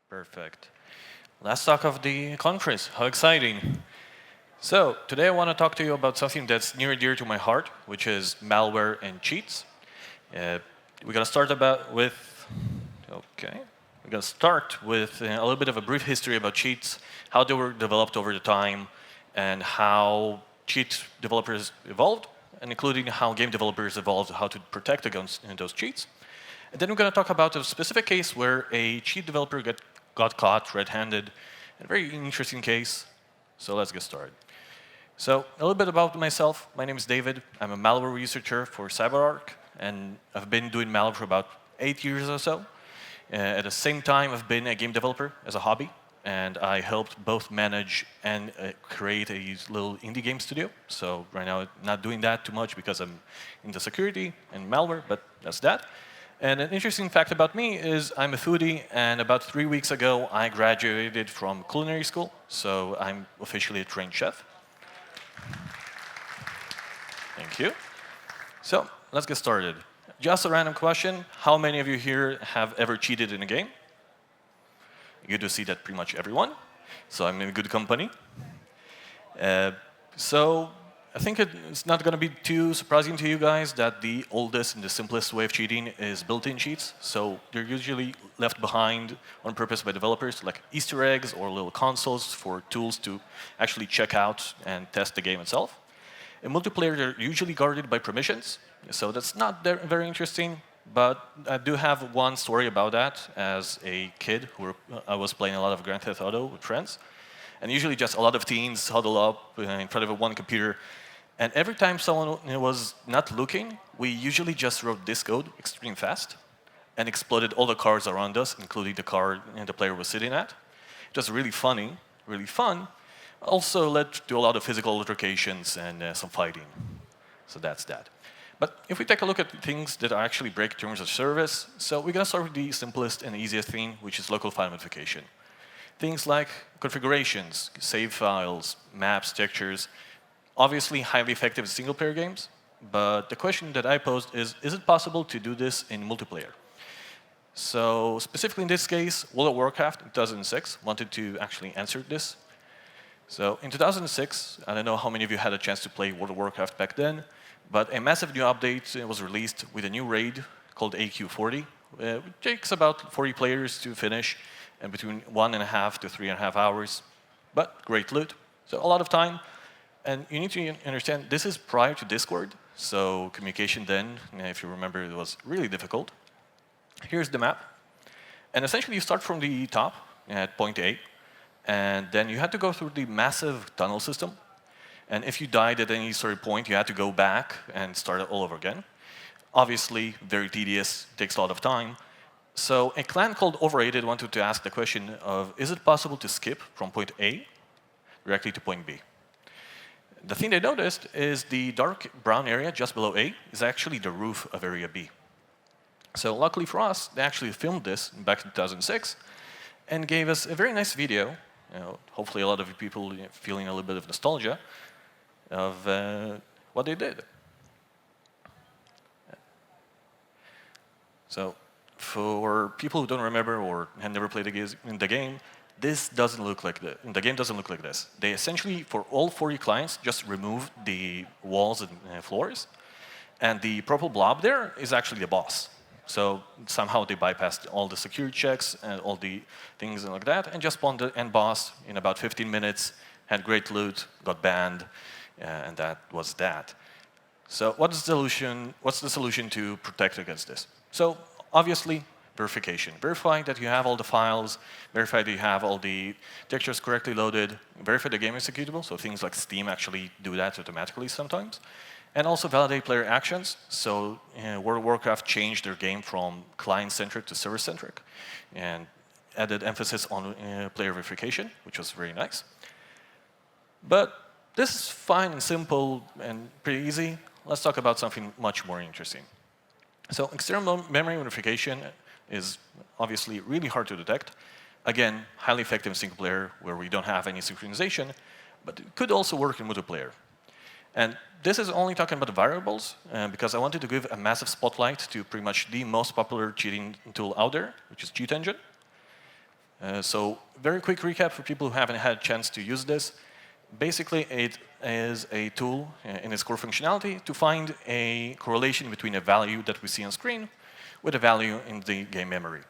Perfect. Last talk of the conference. How exciting. So, today I want to talk to you about something that's near and dear to my heart, which is malware and cheats. We're going to start with a little bit of a brief history about cheats, how they were developed over the time, and how cheat developers evolved, and including how game developers evolved, how to protect against those cheats. And then we're going to talk about a specific case where a cheat developer got caught red-handed, a very interesting case. So let's get started. So a little bit about myself. My name is David. I'm a malware researcher for CyberArk, and I've been doing malware for about 8 years or so. At the same time, I've been a game developer as a hobby, and I helped both manage and create a little indie game studio. So right now, I'm not doing that too much because I'm into security and malware, but that's that. And an interesting fact about me is I'm a foodie, and about 3 weeks ago, I graduated from culinary school, so I'm officially a trained chef. Thank you. So let's get started. Just a random question. How many of you here have ever cheated in a game? Good to see that pretty much everyone. So I'm in good company. So I think it's not going to be too surprising to you guys that the oldest and the simplest way of cheating is built-in cheats. So they're usually left behind on purpose by developers, like Easter eggs or little consoles for tools to actually check out and test the game itself. In multiplayer, they're usually guarded by permissions, so that's not very interesting. But I do have one story about that. As a kid, I was playing a lot of Grand Theft Auto with friends, and usually just a lot of teens huddle up in front of one computer. And every time someone was not looking, we usually just wrote this code extremely fast and exploded all the cars around us, including the car the player was sitting at. It was really funny, really fun. Also led to a lot of physical altercations and some fighting. So that's that. But if we take a look at things that actually break terms of service, so we're going to start with the simplest and easiest thing, which is local file modification. Things like configurations, save files, maps, textures, obviously highly effective in single-player games. But the question that I posed is it possible to do this in multiplayer? So specifically in this case, World of Warcraft in 2006 wanted to actually answer this. So in 2006, I don't know how many of you had a chance to play World of Warcraft back then, but a massive new update was released with a new raid called AQ40. It takes about 40 players to finish, and between 1.5 to 3.5 hours, but great loot. So a lot of time, and you need to understand this is prior to Discord, so communication then, if you remember, it was really difficult. Here's the map, and essentially you start from the top at point A, and then you had to go through the massive tunnel system. And if you died at any sort of point, you had to go back and start it all over again. Obviously, very tedious, takes a lot of time. So a clan called Overrated wanted to ask the question of, is it possible to skip from point A directly to point B? The thing they noticed is the dark brown area just below A is actually the roof of area B. So luckily for us, they actually filmed this back in 2006 and gave us a very nice video. Hopefully a lot of people feeling a little bit of nostalgia of what they did. So for people who don't remember or have never played the game, this doesn't look like the game doesn't look like this. They essentially, for all 40 clients, just removed the walls and floors, and the purple blob there is actually the boss. So somehow they bypassed all the security checks and all the things like that, and just spawned the end boss in about 15 minutes, had great loot, got banned, and that was that. So what's the solution to protect against this? So obviously, verification. Verify that you have all the files, verify that you have all the textures correctly loaded, verify the game is executable, so things like Steam actually do that automatically sometimes. And also validate player actions. So World of Warcraft changed their game from client-centric to server-centric and added emphasis on player verification, which was very nice. But this is fine and simple and pretty easy. Let's talk about something much more interesting. So external memory verification is obviously really hard to detect. Again, highly effective in single player where we don't have any synchronization, but it could also work in multiplayer. And this is only talking about the variables, because I wanted to give a massive spotlight to pretty much the most popular cheating tool out there, which is Cheat Engine. So very quick recap for people who haven't had a chance to use this. Basically, it is a tool in its core functionality to find a correlation between a value that we see on screen with a value in the game memory.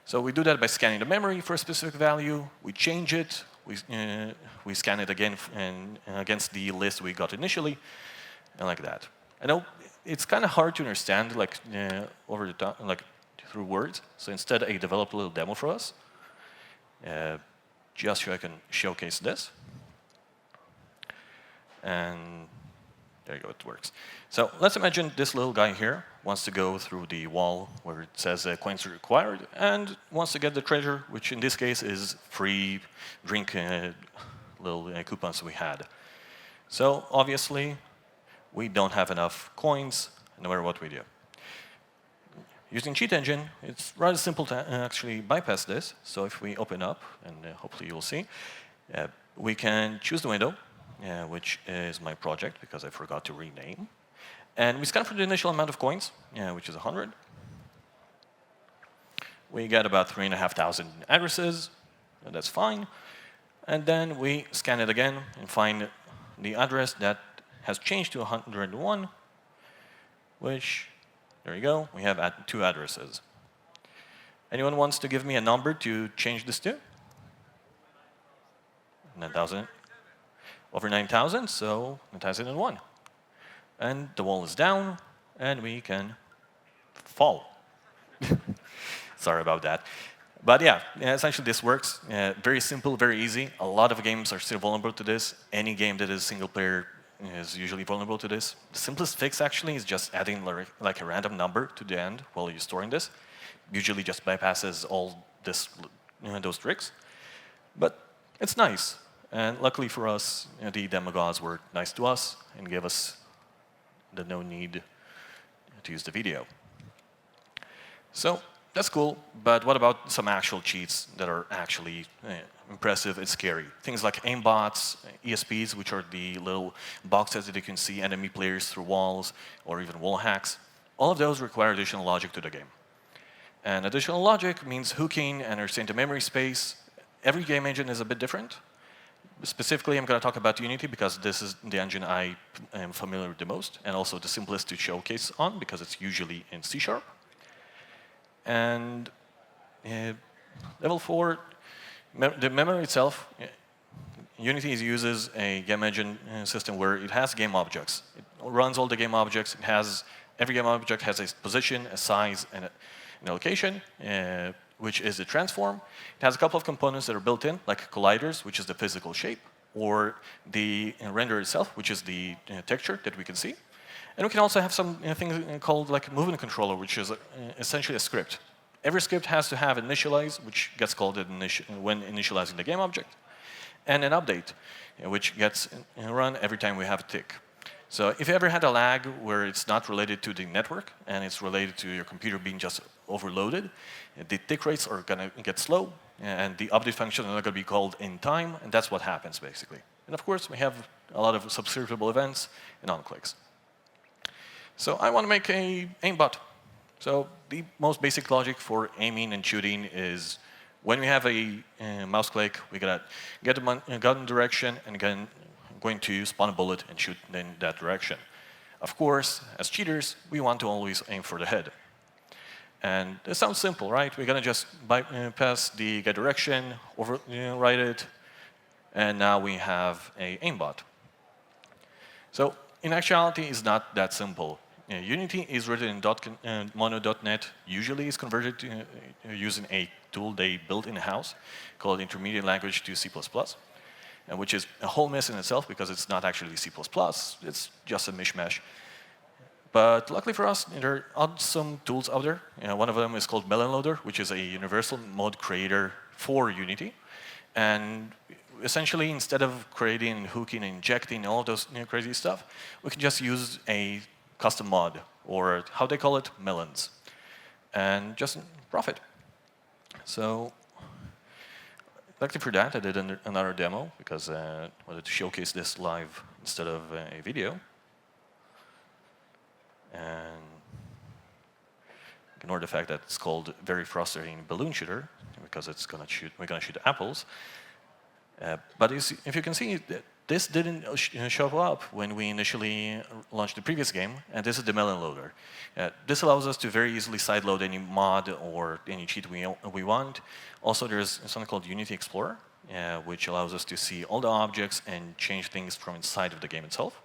So we do that by scanning the memory for a specific value, we change it, we scan it again and against the list we got initially, and like that. I know it's kind of hard to understand over the top, through words. So instead, I developed a little demo for us, just so I can showcase this. And there you go, it works. So let's imagine this little guy here wants to go through the wall where it says coins are required and wants to get the treasure, which in this case is free drink little coupons we had. So obviously, we don't have enough coins no matter what we do. Using Cheat Engine, it's rather simple to actually bypass this. So if we open up, and hopefully you'll see, we can choose the window, which is my project because I forgot to rename. And we scan for the initial amount of coins, which is 100. We get about 3,500 addresses, and that's fine. And then we scan it again and find the address that has changed to 101, which, there you go, we have 2 addresses. Anyone wants to give me a number to change this to? 9,000. Over 9,000, so 9,001. And the wall is down, and we can fall. Sorry about that. But yeah, essentially this works. Very simple, very easy. A lot of games are still vulnerable to this. Any game that is single player is usually vulnerable to this. The simplest fix actually is just adding like a random number to the end while you're storing this. Usually just bypasses all those tricks. But it's nice. And luckily for us, the demagogues were nice to us and gave us the no need to use the video. So that's cool, but what about some actual cheats that are actually impressive and scary? Things like aimbots, ESPs, which are the little boxes that you can see enemy players through walls, or even wall hacks. All of those require additional logic to the game. And additional logic means hooking and understanding the memory space. Every game engine is a bit different. Specifically, I'm going to talk about Unity because this is the engine I am familiar with the most, and also the simplest to showcase on because it's usually in C#. And level 4, the memory itself, Unity uses a game engine system where it has game objects. It runs all the game objects. Every game object has a position, a size, and a location, which is a transform. It has a couple of components that are built in, like colliders, which is the physical shape, or the render itself, which is the texture that we can see. And we can also have some things called like movement controller, which is essentially a script. Every script has to have initialize, which gets called when initializing the game object, and an update, which gets run every time we have a tick. So if you ever had a lag where it's not related to the network and it's related to your computer being just overloaded, the tick rates are going to get slow, and the update function is not going to be called in time, and that's what happens basically. And of course, we have a lot of subscriptable events and on-clicks. So I want to make an aimbot. So the most basic logic for aiming and shooting is when we have a mouse click, we gotta get the gun direction and again going to spawn a bullet and shoot in that direction. Of course, as cheaters, we want to always aim for the head. And it sounds simple, right? We're gonna just bypass the get direction, override it, and now we have a aimbot. So in actuality, it's not that simple. Unity is written in mono.NET, usually is converted to using a tool they built in-house called Intermediate Language to C++, which is a whole mess in itself because it's not actually C++, it's just a mishmash. But luckily for us, there are awesome tools out there. One of them is called Melon Loader, which is a universal mode creator for Unity. And essentially, instead of creating, hooking, injecting, all those crazy stuff, we can just use a custom mod, or how they call it, melons, and just profit. So, luckily for that, I did another demo because I wanted to showcase this live instead of a video. And ignore the fact that it's called Very Frustrating Balloon Shooter. We because we're going to shoot apples. But if you can see, this didn't show up when we initially launched the previous game, and this is the melon loader. This allows us to very easily sideload any mod or any cheat we want. Also, there's something called Unity Explorer, which allows us to see all the objects and change things from inside of the game itself.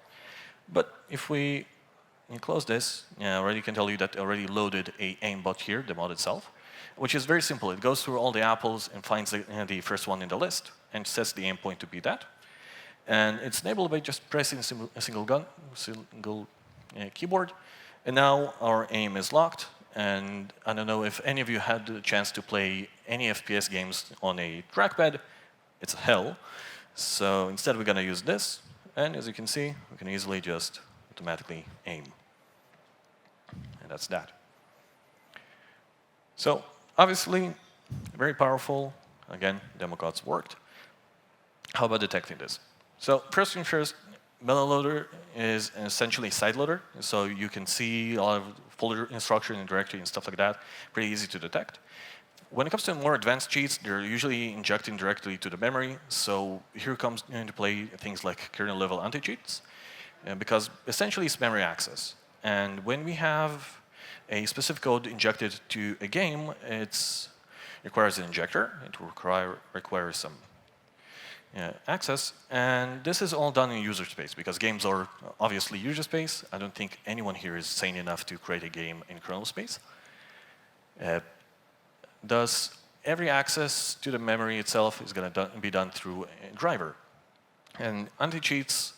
But if we close this, I already can tell you that I already loaded a aimbot here, the mod itself, which is very simple. It goes through all the apples and finds the first one in the list and sets the aim point to be that. And it's enabled by just pressing a single keyboard. And now our aim is locked. And I don't know if any of you had the chance to play any FPS games on a trackpad. It's hell. So instead, we're going to use this. And as you can see, we can easily just automatically aim. And that's that. So obviously, very powerful. Again, demo codes worked. How about detecting this? So first thing first, melon loader is essentially a side loader. So you can see a lot of folder instruction and directory and stuff like that. Pretty easy to detect. When it comes to more advanced cheats, they're usually injecting directly to the memory. So here comes into play things like kernel level anti-cheats, because essentially it's memory access. And when we have a specific code injected to a game, it requires an injector. It requires some access, and this is all done in user space because games are obviously user space. I don't think anyone here is sane enough to create a game in kernel space. Thus, every access to the memory itself is going to be done through a driver. And anti-cheats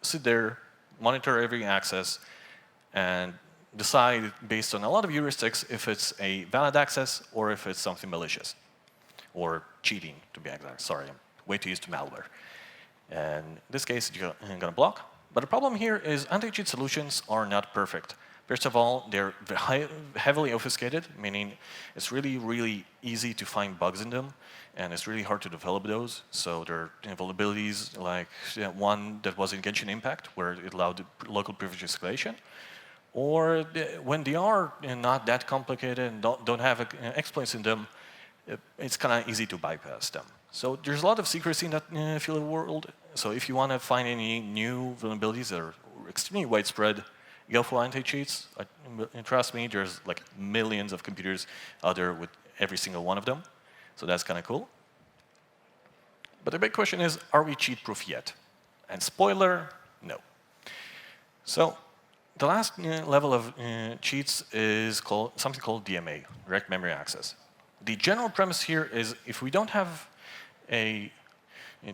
sit there, monitor every access, and decide based on a lot of heuristics if it's a valid access or if it's something malicious or cheating, to be exact. Sorry. Way too used to malware. And in this case, you're going to block. But the problem here is anti-cheat solutions are not perfect. First of all, they're heavily obfuscated, meaning it's really, really easy to find bugs in them, and it's really hard to develop those. So there are vulnerabilities like one that was in Genshin Impact, where it allowed local privilege escalation. Or when they are not that complicated and don't have exploits in them, it's kind of easy to bypass them. So there's a lot of secrecy in that field of the world. So if you want to find any new vulnerabilities that are extremely widespread, go for anti-cheats. And trust me, there's like millions of computers out there with every single one of them. So that's kind of cool. But the big question is, are we cheat-proof yet? And spoiler, no. So the last level of cheats is something called DMA, direct memory access. The general premise here is if we don't have a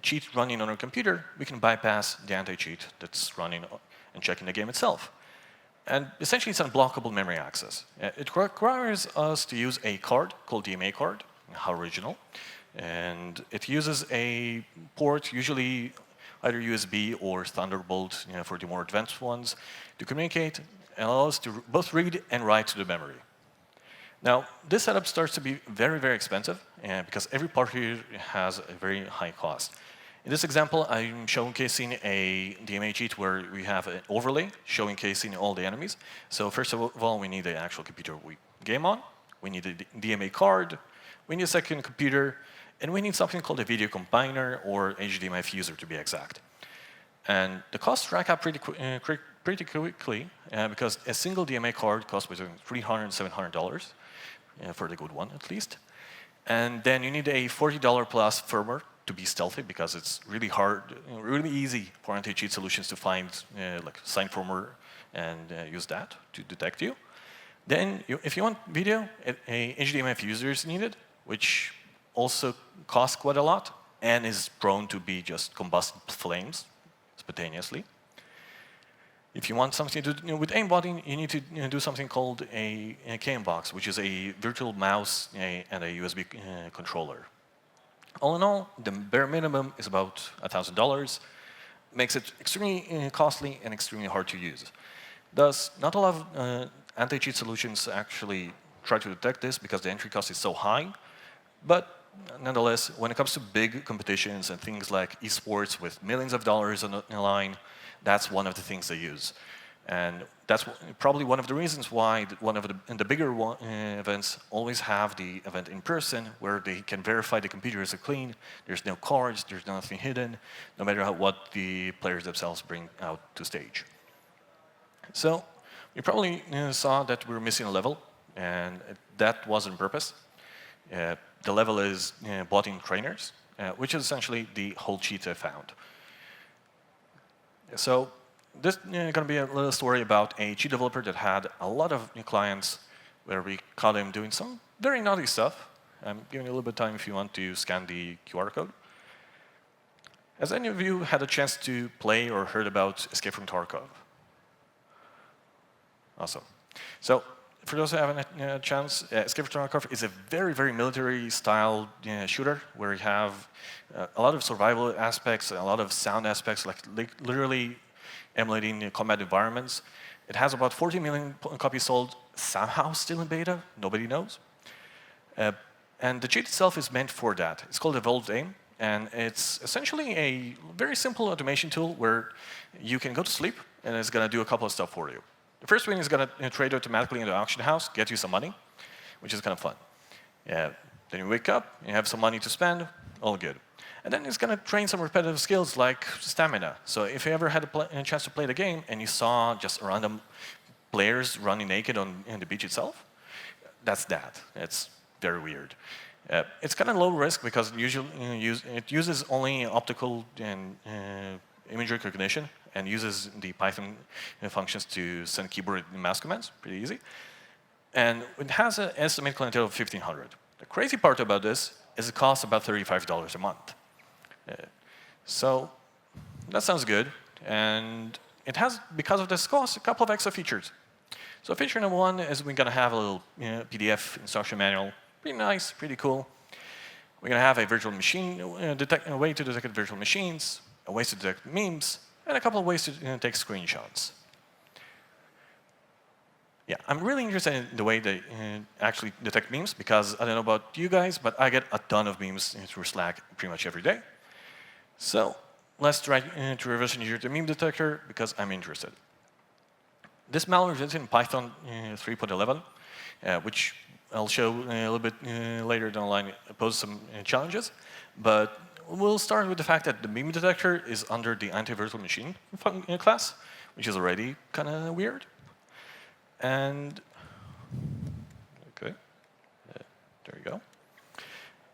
cheat running on our computer, we can bypass the anti-cheat that's running and checking the game itself. And essentially, it's unblockable memory access. It requires us to use a card called DMA card, how original. And it uses a port, usually either USB or Thunderbolt for the more advanced ones, to communicate and allow us to both read and write to the memory. Now, this setup starts to be very, very expensive because every part here has a very high cost. In this example, I'm showcasing a DMA cheat where we have an overlay showcasing all the enemies. So first of all, we need the actual computer we game on. We need a DMA card. We need a second computer. And we need something called a video combiner or HDMI fuser, to be exact. And the costs rack up pretty quickly because a single DMA card costs between $300 and $700 for the good one, at least. And then you need a $40 plus firmware to be stealthy because it's really hard, really easy for anti-cheat solutions to find like signed firmware and use that to detect you. Then, if you want video, a HDMI fuser is needed, which also costs quite a lot and is prone to be just combust flames spontaneously. If you want something to do with aimbotting, you need to do something called a KM box, which is a virtual mouse and a USB controller. All in all, the bare minimum is about $1,000. Makes it extremely costly and extremely hard to use. Thus, not a lot of anti-cheat solutions actually try to detect this because the entry cost is so high. But nonetheless, when it comes to big competitions and things like esports with millions of dollars on the line, that's one of the things they use. And that's probably one of the reasons why one of the bigger events always have the event in person, where they can verify the computers are clean, there's no cards, there's nothing hidden, no matter what the players themselves bring out to stage. So you probably saw that we're missing a level, and that was on purpose. The level is bot-in trainers, which is essentially the whole cheat I found. So this is going to be a little story about a cheat developer that had a lot of clients where we caught him doing some very naughty stuff. I'm giving you a little bit of time if you want to scan the QR code. Has any of you had a chance to play or heard about Escape from Tarkov? Awesome. So for those who haven't had a chance, Escape from Tarkov is a very, very military-style shooter where you have a lot of survival aspects, a lot of sound aspects, like literally emulating combat environments. It has about 40 million copies sold, somehow still in beta, nobody knows. And the cheat itself is meant for that. It's called Evolved Aim, and it's essentially a very simple automation tool where you can go to sleep, and it's going to do a couple of stuff for you. The first one is going to trade automatically in the auction house, get you some money, which is kind of fun. Then you wake up, you have some money to spend, all good. And then it's going to train some repetitive skills like stamina. So if you ever had a chance to play the game and you saw just random players running naked on the beach itself, that's that. It's very weird. It's kind of low risk because it uses only optical and image recognition and uses the Python functions to send keyboard and mouse commands, pretty easy. And it has an estimated clientele of 1,500. The crazy part about this is it costs about $35 a month. So that sounds good. And it has, because of this cost, a couple of extra features. So feature number one is we're going to have a little PDF instruction manual. Pretty nice, pretty cool. We're going to have a virtual machine, a way to detect virtual machines, a way to detect memes, and a couple of ways to take screenshots. Yeah, I'm really interested in the way they actually detect memes, because I don't know about you guys, but I get a ton of memes through Slack pretty much every day. So let's try to reverse engineer the meme detector, because I'm interested. This malware is in Python 3.11, which I'll show a little bit later down the line, poses some challenges. But we'll start with the fact that the meme detector is under the anti-virtual machine class, which is already kind of weird. And okay, there we go.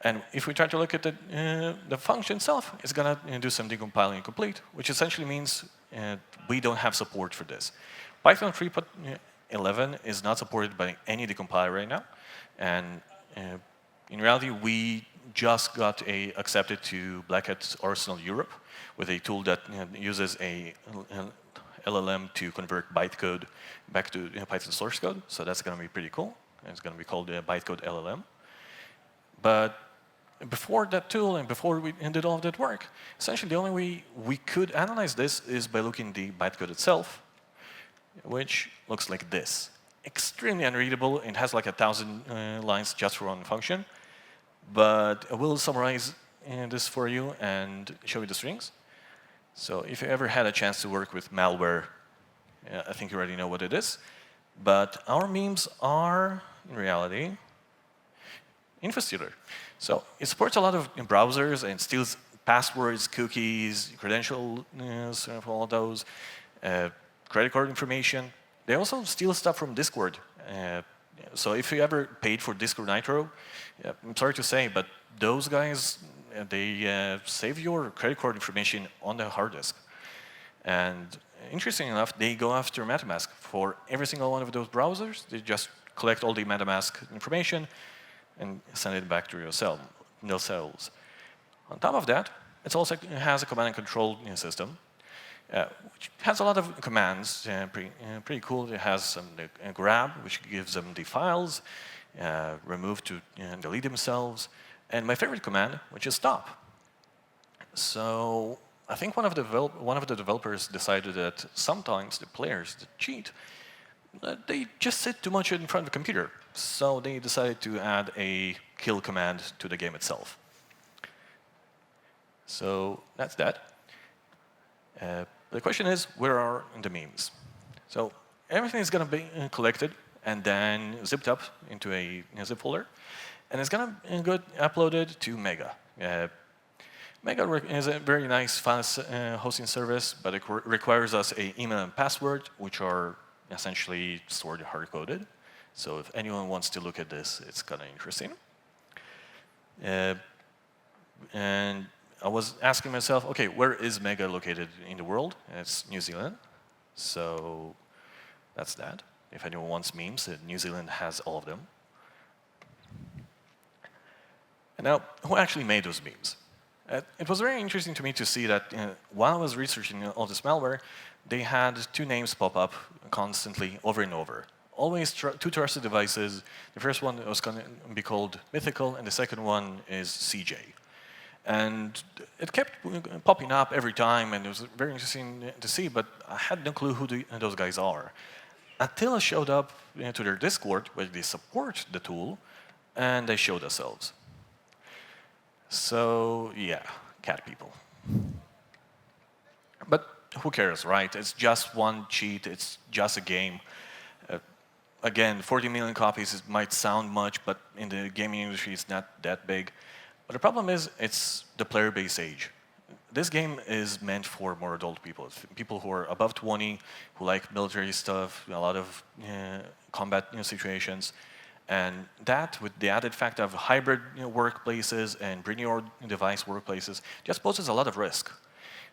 And if we try to look at the function itself, it's going to do some decompiling and complete, which essentially means we don't have support for this. Python 3.11 is not supported by any decompiler right now. And in reality, we just got accepted to Black Hat Arsenal Europe with a tool that uses a LLM to convert bytecode back to Python source code. So that's going to be pretty cool. And it's going to be called bytecode LLM. But before that tool and before we did all of that work, essentially the only way we could analyze this is by looking at the bytecode itself, which looks like this. Extremely unreadable. It has like 1,000 lines just for one function. But I will summarize this for you and show you the strings. So if you ever had a chance to work with malware, I think you already know what it is. But our memes are, in reality, infostealer. So it supports a lot of browsers and steals passwords, cookies, credentials, all of those, credit card information. They also steal stuff from Discord. So if you ever paid for Discord Nitro, I'm sorry to say, but those guys, they save your credit card information on the hard disk. And interestingly enough, they go after MetaMask for every single one of those browsers. They just collect all the MetaMask information and send it back to yourselves. On top of that, it also has a command and control system, which has a lot of commands, pretty cool. It has a grab, which gives them the files, remove to delete themselves, and my favorite command, which is stop. So I think one of the developers decided that sometimes the players that cheat, they just sit too much in front of the computer. So they decided to add a kill command to the game itself. So that's that. The question is, where are the memes? So everything is going to be collected and then zipped up into a zip folder, and it's going to get uploaded to Mega. Mega is a very nice fast hosting service, but it requires us an email and password, which are essentially stored hard-coded. So if anyone wants to look at this, it's kind of interesting. And I was asking myself, okay, where is Mega located in the world? It's New Zealand. So that's that. If anyone wants memes, New Zealand has all of them. And now, who actually made those memes? It was very interesting to me to see that while I was researching all this malware, they had two names pop up constantly over and over. Always two trusted devices. The first one was going to be called Mythical, and the second one is CJ. And it kept popping up every time, and it was very interesting to see, but I had no clue who those guys are. Until I showed up to their Discord, where they support the tool, and they showed themselves. So yeah, cat people. But who cares, right? It's just one cheat, it's just a game. Again, 40 million copies, it might sound much, but in the gaming industry, it's not that big. But the problem is, it's the player base age. This game is meant for more adult people. People who are above 20, who like military stuff, a lot of combat situations. And that, with the added fact of hybrid workplaces and bring your device workplaces, just poses a lot of risk.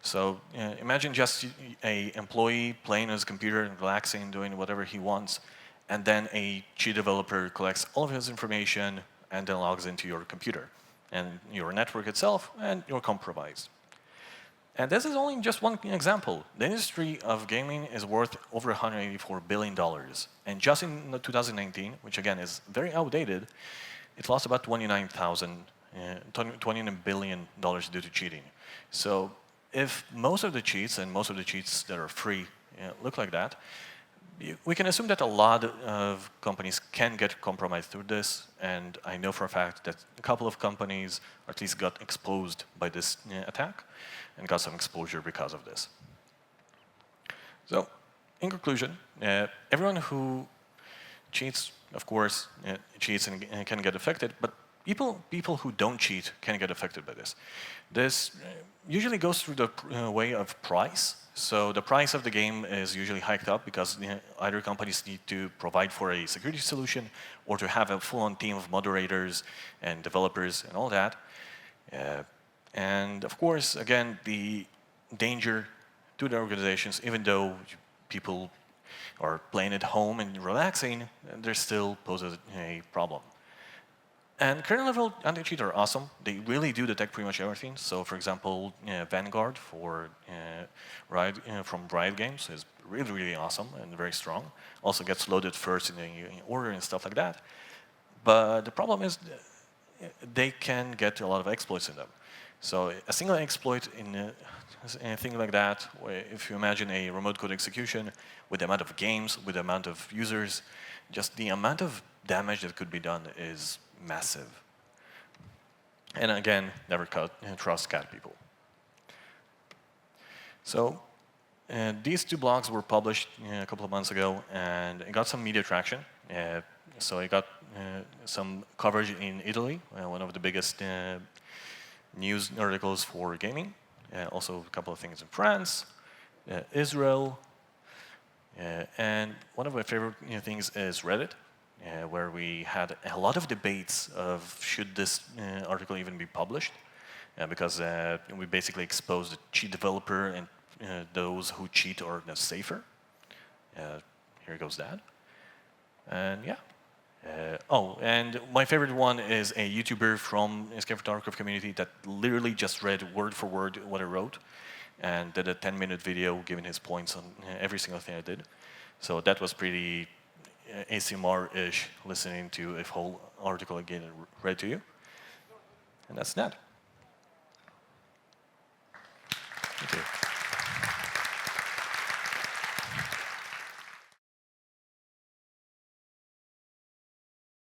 So imagine just an employee playing on his computer and relaxing, doing whatever he wants, and then a cheat developer collects all of his information and then logs into your computer and your network itself, and you're compromised. And this is only just one example. The industry of gaming is worth over $184 billion. And just in 2019, which again is very outdated, it lost about $29 billion due to cheating. So if most of the cheats, and most of the cheats that are free look like that, we can assume that a lot of companies can get compromised through this, and I know for a fact that a couple of companies at least got exposed by this attack and got some exposure because of this. So, in conclusion, everyone who cheats, of course, cheats and can get affected, but people who don't cheat can get affected by this. This usually goes through the way of price. So the price of the game is usually hiked up because either companies need to provide for a security solution or to have a full-on team of moderators and developers and all that. And of course, again, the danger to the organizations, even though people are playing at home and relaxing, there still poses a problem. And kernel-level anti-cheat are awesome. They really do detect pretty much everything. So, for example, Vanguard from Riot Games is really, really awesome and very strong. Also gets loaded first in order and stuff like that. But the problem is they can get a lot of exploits in them. So a single exploit in anything like that, if you imagine a remote code execution with the amount of games, with the amount of users, just the amount of damage that could be done is massive. And again, never trust cat people. So these two blogs were published a couple of months ago, and it got some media traction. So it got some coverage in Italy, one of the biggest news articles for gaming. Also a couple of things in France, Israel, and one of my favorite things is Reddit, where we had a lot of debates of should this article even be published, because we basically exposed the cheat developer and those who cheat are safer. Here goes that. And yeah. Oh, and my favorite one is a YouTuber from Escape from Tarkov community that literally just read word for word what I wrote and did a 10-minute video giving his points on every single thing I did. So that was pretty ASMR-ish, listening to a whole article again read to you. And that's that.